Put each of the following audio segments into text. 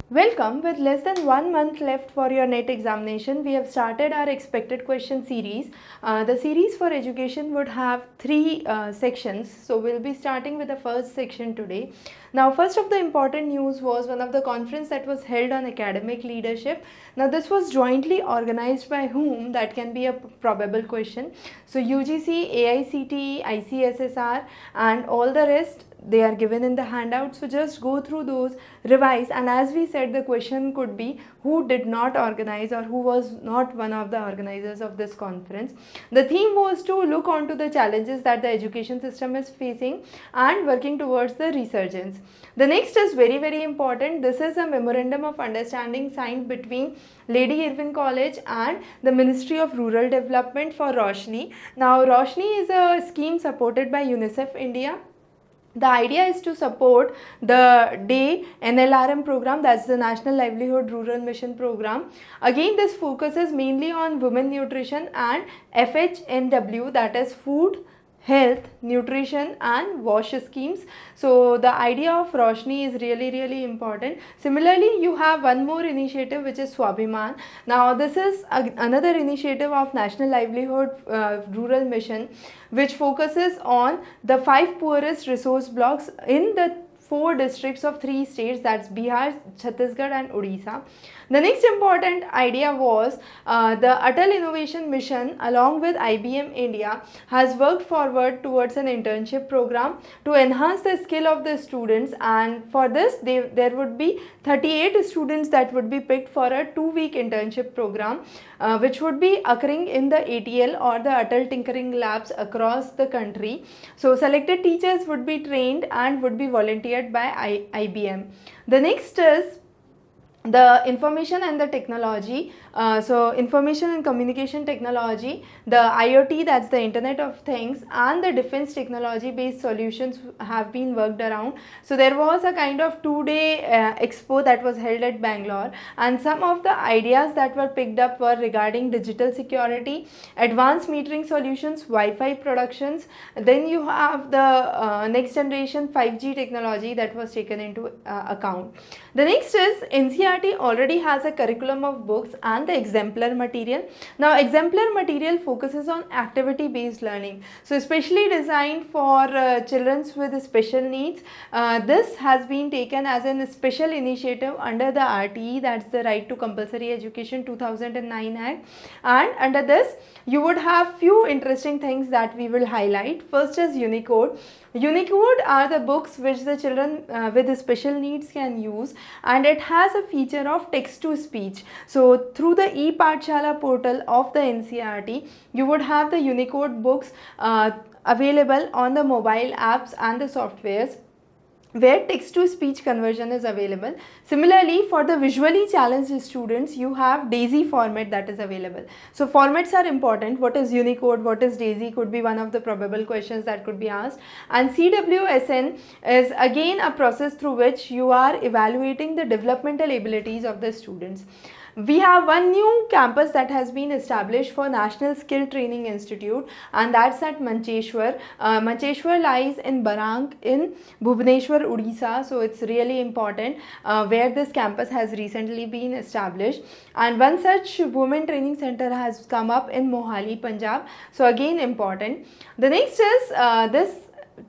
Welcome. With less than 1 month left for your NET examination, we have started our expected question series. The series for education would have three sections. So we'll be starting with the first section today. Now, first of the important news was one of the conference that was held on academic leadership. Now, this was jointly organized by whom? That can be a probable question. So UGC, AICTE, ICSSR and all the rest, they are given in the handout. So just go through those, revise, and as we said, the question could be who did not organize or who was not one of the organizers of this conference. The theme was to look onto the challenges that the education system is facing and working towards the resurgence. The next is very important. This is a memorandum of understanding signed between Lady Irwin College and the Ministry of Rural Development for Roshni. Now, Roshni is a scheme supported by UNICEF India. The idea is to support the DAY NLRM program, that's the National Livelihood Rural Mission program. Again, this focuses mainly on women nutrition and FHNW, that is food, health, nutrition and wash schemes. So the idea of Roshni is really important. Similarly, you have one more initiative which is Swabhiman. Now this is another initiative of National Livelihood Rural Mission, which focuses on the 5 poorest resource blocks in the 4 districts of 3 states, that's Bihar, Chhattisgarh and Odisha. The next important idea was the Atal Innovation Mission along with IBM India has worked forward towards an internship program to enhance the skill of the students, and for this there would be 38 students that would be picked for a 2-week internship program which would be occurring in the ATL or the Atal Tinkering Labs across the country. So selected teachers would be trained and would be volunteered by IBM. The next is the information and the technology. So information and communication technology, the IoT, that's the Internet of Things, and the defense technology based solutions have been worked around. So there was a kind of 2-day expo that was held at Bangalore, and some of the ideas that were picked up were regarding digital security, advanced metering solutions, Wi-Fi productions. Then you have the next generation 5G technology that was taken into account. The next is NCERT already has a curriculum of books and the exemplar material. Now exemplar material focuses on activity based learning, so especially designed for children with special needs. This has been taken as a special initiative under the RTE, that's the Right to Compulsory Education 2009 Act, and under this you would have few interesting things that we will highlight. First is Unicode. Unicode are the books which the children with special needs can use, and it has a feature of text to speech. So through the e-Pathshala portal of the NCERT, you would have the Unicode books available on the mobile apps and the softwares where text to speech conversion is available. Similarly, for the visually challenged students, you have DAISY format that is available. So formats are important. What is Unicode, what is DAISY could be one of the probable questions that could be asked. And CWSN is again a process through which you are evaluating the developmental abilities of the students. We have one new campus that has been established for National Skill Training Institute, and that's at Mancheshwar. Mancheshwar lies in Barang in Bhubaneswar, Odisha. So it's really important where this campus has recently been established. And one such women training center has come up in Mohali, Punjab. So again important. The next is this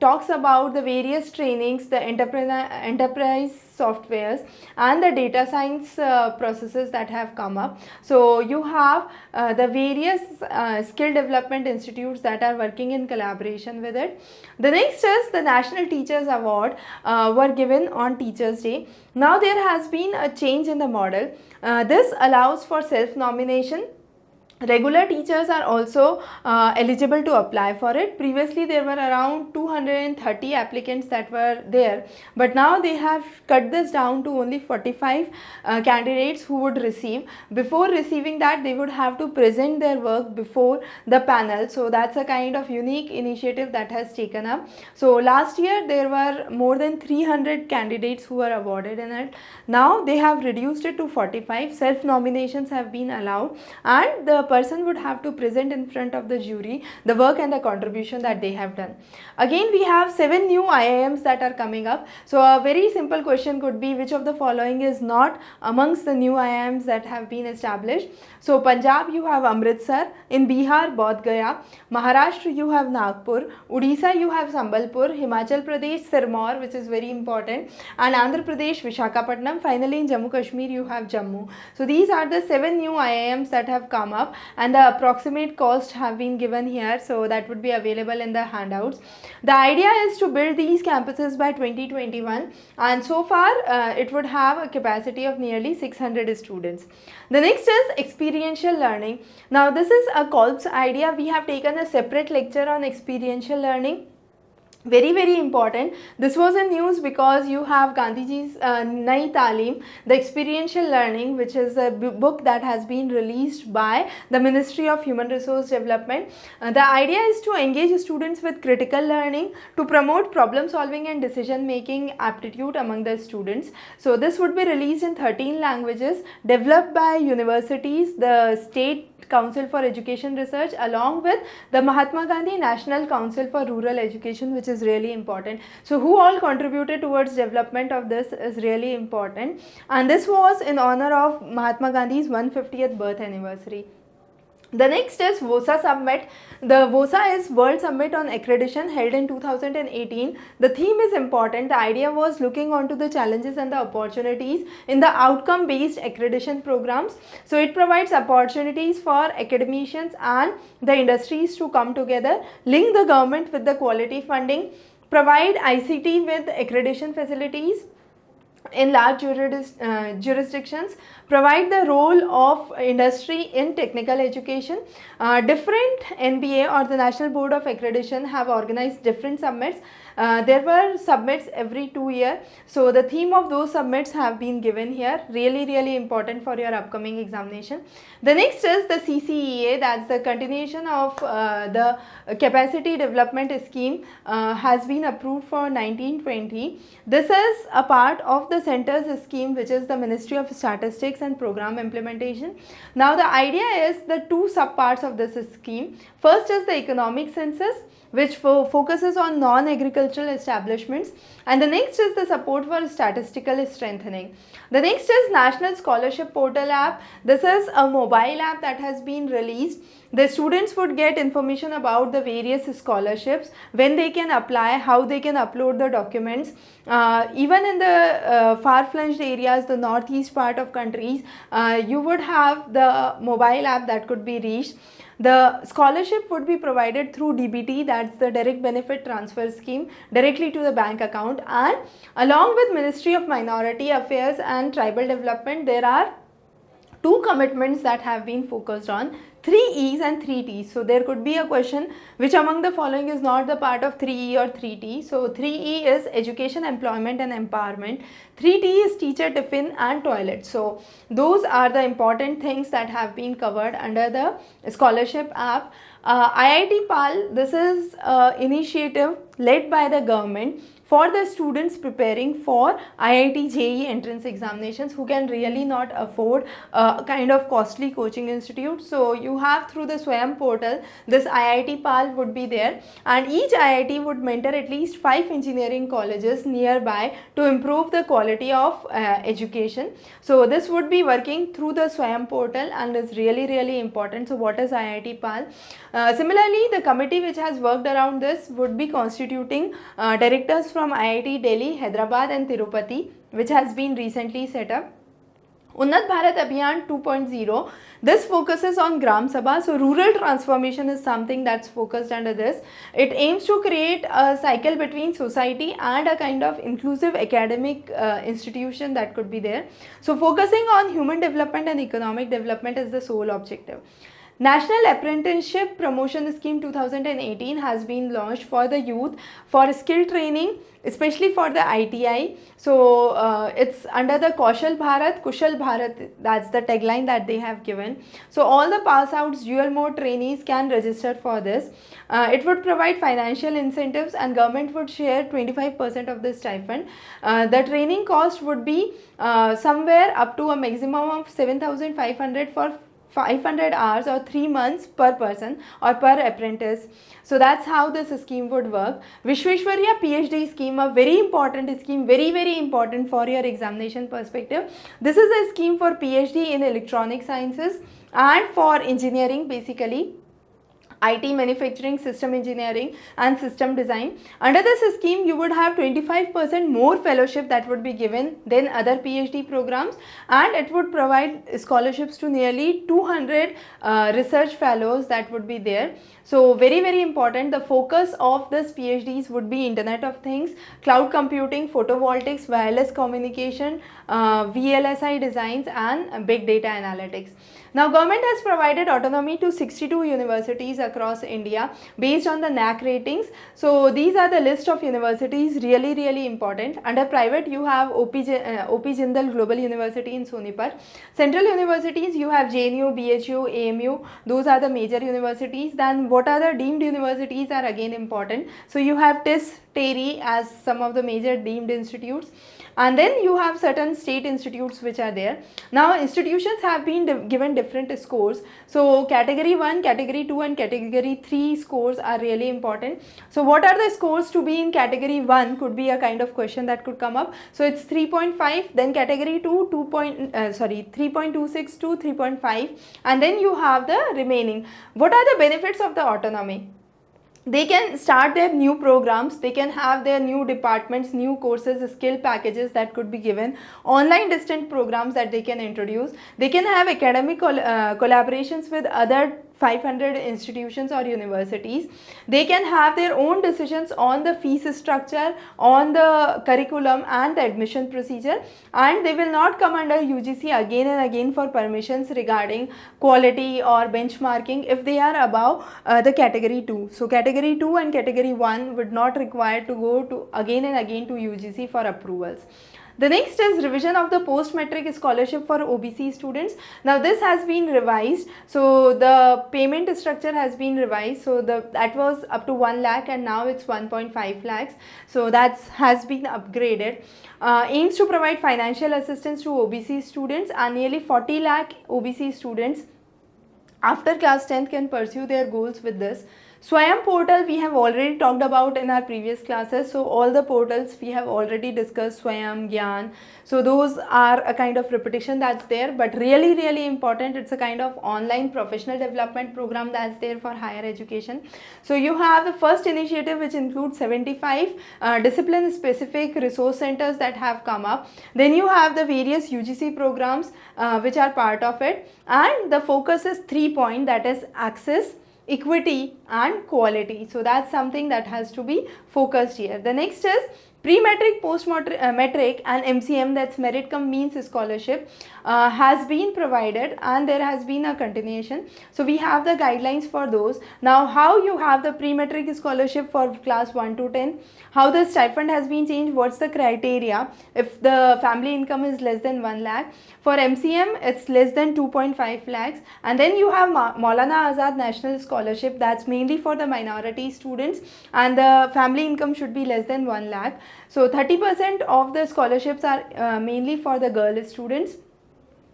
talks about the various trainings, the enterprise softwares and the data science processes that have come up. So you have the various skill development institutes that are working in collaboration with it. The next is the National Teachers Award were given on Teachers Day. Now there has been a change in the model. This allows for self-nomination. Regular teachers are also eligible to apply for it. Previously there were around 230 applicants that were there, but now they have cut this down to only 45 candidates who would receive. Before receiving that, they would have to present their work before the panel. So that's a kind of unique initiative that has taken up. So last year there were more than 300 candidates who were awarded in it. Now they have reduced it to 45. Self nominations have been allowed, and the person would have to present in front of the jury the work and the contribution that they have done. Again, we have 7 new IIMs that are coming up. So a very simple question could be, which of the following is not amongst the new IIMs that have been established? So Punjab, you have Amritsar. In Bihar, Bodh Gaya. Maharashtra, you have Nagpur. Odisha, you have Sambalpur. Himachal Pradesh, Sirmaur, which is very important. And Andhra Pradesh, Vishakhapatnam. Finally, in Jammu Kashmir, you have Jammu. So these are the 7 new IIMs that have come up, and the approximate cost have been given here. So that would be available in the handouts. The idea is to build these campuses by 2021, and so far it would have a capacity of nearly 600 students. The next is experiential learning. Now this is a COLPS idea. We have taken a separate lecture on experiential learning. Very important. This was in news because you have Gandhiji's Nai Talim, the experiential learning, which is a book that has been released by the Ministry of Human Resource Development. The idea is to engage students with critical learning to promote problem solving and decision making aptitude among the students. So this would be released in 13 languages, developed by universities, the State Council for Education Research, along with the Mahatma Gandhi National Council for Rural Education, which is really important. So who all contributed towards development of this is really important, and this was in honor of Mahatma Gandhi's 150th birth anniversary. The next is VOSA Summit. The VOSA is World Summit on Accreditation, held in 2018. The theme is important. The idea was looking onto the challenges and the opportunities in the outcome based accreditation programs. So it provides opportunities for academicians and the industries to come together, link the government with the quality funding, provide ICT with accreditation facilities in large jurisdictions, provide the role of industry in technical education. Different NBA or the National Board of Accreditation have organized different summits. There were summits every 2 years. So the theme of those summits have been given here. Really important for your upcoming examination. The next is the CCEA, that's the continuation of the capacity development scheme, has been approved for 1920. This is a part of the center's scheme, which is the Ministry of Statistics and Program Implementation. Now the idea is the two subparts of this scheme. First is the economic census, which focuses on non-agricultural establishments, and the next is the support for statistical strengthening. The next is National Scholarship Portal app. This is a mobile app that has been released. The students would get information about the various scholarships, when they can apply, how they can upload the documents. Even in the far-flung areas, the northeast part of countries, you would have the mobile app that could be reached. The scholarship would be provided through DBT, that's the direct benefit transfer scheme, directly to the bank account, and along with Ministry of Minority Affairs and Tribal Development, there are two commitments that have been focused on, 3 E's and 3 T's. So there could be a question, which among the following is not the part of 3E or 3T. So 3E is education, employment and empowerment. 3T is teacher, tiffin and toilet. So those are the important things that have been covered under the scholarship app. IIT PAL, this is an initiative led by the government for the students preparing for IIT JEE entrance examinations who can really not afford a kind of costly coaching institute. So you have through the Swayam portal, this IIT PAL would be there, and each IIT would mentor at least 5 engineering colleges nearby to improve the quality of education. So this would be working through the Swayam portal and is really important. So what is IIT PAL? Similarly, the committee which has worked around this would be constituting directors from IIT Delhi, Hyderabad and Tirupati, which has been recently set up. Unnat Bharat Abhiyan 2.0, this focuses on Gram Sabha. So rural transformation is something that's focused under this. It aims to create a cycle between society and a kind of inclusive academic institution that could be there. So focusing on human development and economic development is the sole objective. National Apprenticeship Promotion Scheme 2018 has been launched for the youth for skill training, especially for the ITI. So it's under the Kaushal Bharat, Kushal Bharat, that's the tagline that they have given. So all the pass outs, dual mode trainees can register for this. It would provide financial incentives and government would share 25% of the stipend. The training cost would be somewhere up to a maximum of 7,500 for 500 hours or 3 months per person or per apprentice. So that's how this scheme would work. Vishweshwarya PhD scheme, a very important scheme, very important for your examination perspective. This is a scheme for PhD in electronic sciences and for engineering, basically IT, manufacturing, system engineering and system design. Under this scheme, you would have 25% more fellowship that would be given than other PhD programs, and it would provide scholarships to nearly 200 research fellows that would be there. So very important, the focus of this PhDs would be Internet of Things, cloud computing, photovoltaics, wireless communication, VLSI designs and big data analytics. Now government has provided autonomy to 62 universities across India based on the NAC ratings. So these are the list of universities, really important. Under private you have OP Jindal Global University in Sonipat. Central universities you have JNU, BHU, AMU, those are the major universities. Then what are the deemed universities are again important. So you have TIS, TERI as some of the major deemed institutes. And then you have certain state institutes which are there. Now institutions have been given different scores. So category 1, category 2 and category 3 scores are really important. So what are the scores to be in category 1 could be a kind of question that could come up. So it's 3.5, then category 2 3.26 to 3.5, and then you have the remaining. What are the benefits of the autonomy? They can start their new programs, they can have their new departments, new courses, skill packages that could be given, online distant programs that they can introduce, they can have academic collaborations with other 500 institutions or universities. They can have their own decisions on the fees structure, on the curriculum and the admission procedure, and they will not come under UGC again and again for permissions regarding quality or benchmarking if they are above the category 2. So category 2 and category 1 would not require to go to again and again to UGC for approvals. The next is revision of the post-matric scholarship for OBC students. Now this has been revised. So the payment structure has been revised. So that was up to 1 lakh and now it's 1.5 lakhs. So that has been upgraded. Aims to provide financial assistance to OBC students, and nearly 40 lakh OBC students after class 10th can pursue their goals with this. Swayam portal we have already talked about in our previous classes. So all the portals we have already discussed, Swayam, Gyan. So those are a kind of repetition that's there, but really important. It's a kind of online professional development program that's there for higher education. So you have the first initiative which includes 75 discipline specific resource centers that have come up. Then you have the various UGC programs which are part of it, and the focus is 3 point, that is access, equity and quality. So that's something that has to be focused here. The next is pre-matric, post-matric and MCM, that's merit cum means scholarship, has been provided, and there has been a continuation. So we have the guidelines for those. Now how you have the pre-matric scholarship for class 1 to 10, how the stipend has been changed, what's the criteria, if the family income is less than 1 lakh. For MCM it's less than 2.5 lakhs, and then you have Maulana Azad National Scholarship, that's mainly for the minority students, and the family income should be less than 1 lakh. So 30% of the scholarships are mainly for the girl students,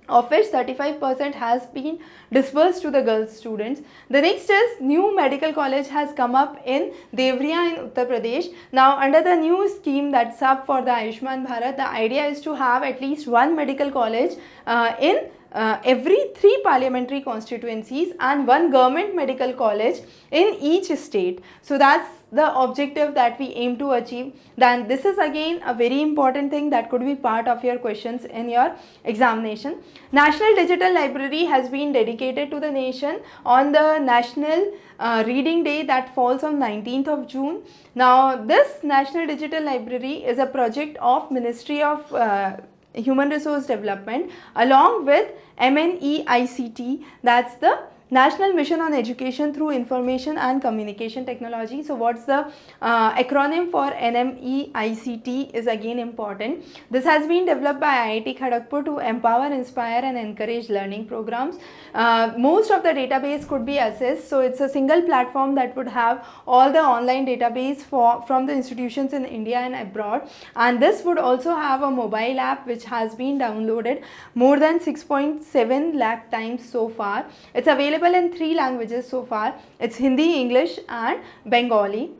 of which 35% has been disbursed to the girl students. The next is new medical college has come up in Devriya in Uttar Pradesh. Now under the new scheme that's up for the Ayushman Bharat, the idea is to have at least one medical college in every 3 parliamentary constituencies and 1 government medical college in each state. So that's the objective that we aim to achieve. Then this is again a very important thing that could be part of your questions in your examination. National Digital Library has been dedicated to the nation on the National Reading Day that falls on 19th of June. Now this National Digital Library is a project of Ministry of Human Resource Development along with MNEICT, that's the National Mission on Education through Information and Communication Technology. So what's the acronym for NMEICT is again important. This has been developed by IIT Kharagpur to empower, inspire and encourage learning programs. Most of the database could be accessed, so it's a single platform that would have all the online database from the institutions in India and abroad, and this would also have a mobile app which has been downloaded more than 6.7 lakh times so far. It's available in 3 languages so far. It's Hindi, English and Bengali.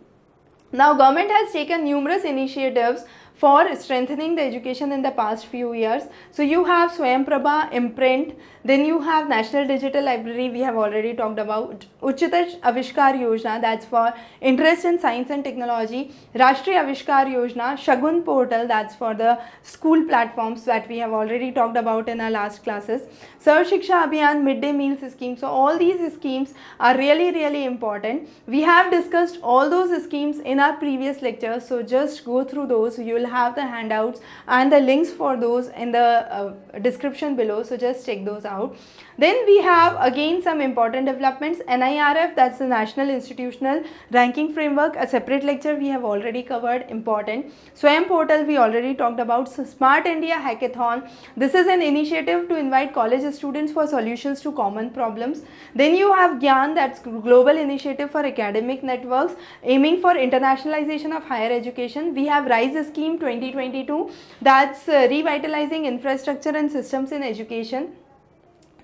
Now government has taken numerous initiatives for strengthening the education in the past few years. So you have Swayam Prabha, Imprint, then you have National Digital Library, we have already talked about, Uchita Avishkar Yojana, that's for interest in science and technology, Rashtriya Avishkar Yojana, Shagun Portal, that's for the school platforms that we have already talked about in our last classes, Sarv Shiksha Abhiyan, midday meals scheme. So all these schemes are really important. We have discussed all those schemes in our previous lectures, so just go through those. You will have the handouts and the links for those in the description below, so just check those out. Then we have again some important developments. NIRF, that's the National Institutional Ranking Framework, a separate lecture we have already covered, important. Swayam Portal we already talked about. So Smart India Hackathon, this is an initiative to invite college students for solutions to common problems. Then you have Gyan, that's global initiative for academic networks aiming for internationalization of higher education. We have RISE scheme 2022, that's revitalizing infrastructure and systems in education.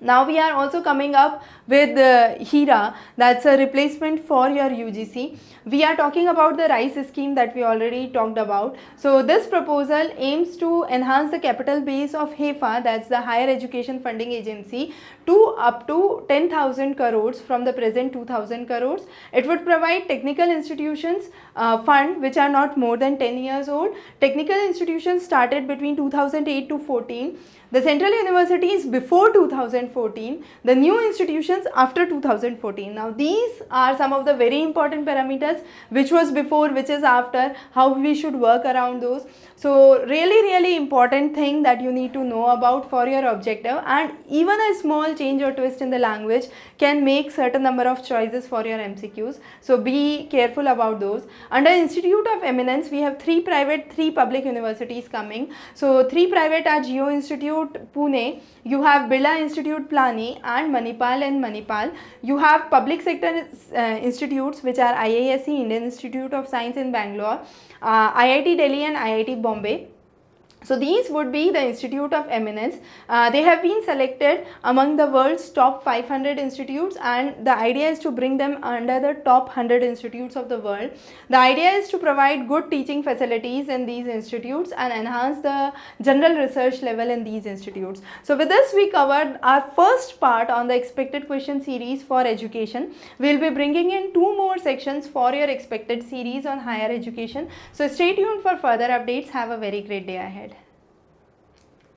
Now we are also coming up with HERA, that's a replacement for your UGC. We are talking about the RISE scheme that we already talked about. So this proposal aims to enhance the capital base of HEFA, that's the Higher Education Funding Agency, to up to 10,000 crores from the present 2,000 crores. It would provide technical institutions fund which are not more than 10 years old. Technical institutions started between 2008 to 14. The central universities before 2014, the new institutions after 2014. Now these are some of the very important parameters, which was before, which is after, how we should work around those. So really important thing that you need to know about for your objective, and even a small change or twist in the language can make certain number of choices for your MCQs. So be careful about those. Under Institute of Eminence, we have 3 private, 3 public universities coming. So 3 private are Geo Institute Pune, you have Birla Institute Plani and Manipal and Manipal. You have public sector institutes which are IISc, Indian Institute of Science in Bangalore, IIT Delhi and IIT Bombay. So these would be the Institute of Eminence. They have been selected among the world's top 500 institutes, and the idea is to bring them under the top 100 institutes of the world. The idea is to provide good teaching facilities in these institutes and enhance the general research level in these institutes. So with this we covered our first part on the expected question series for education. We will be bringing in 2 more sections for your expected series on higher education. So stay tuned for further updates. Have a very great day ahead.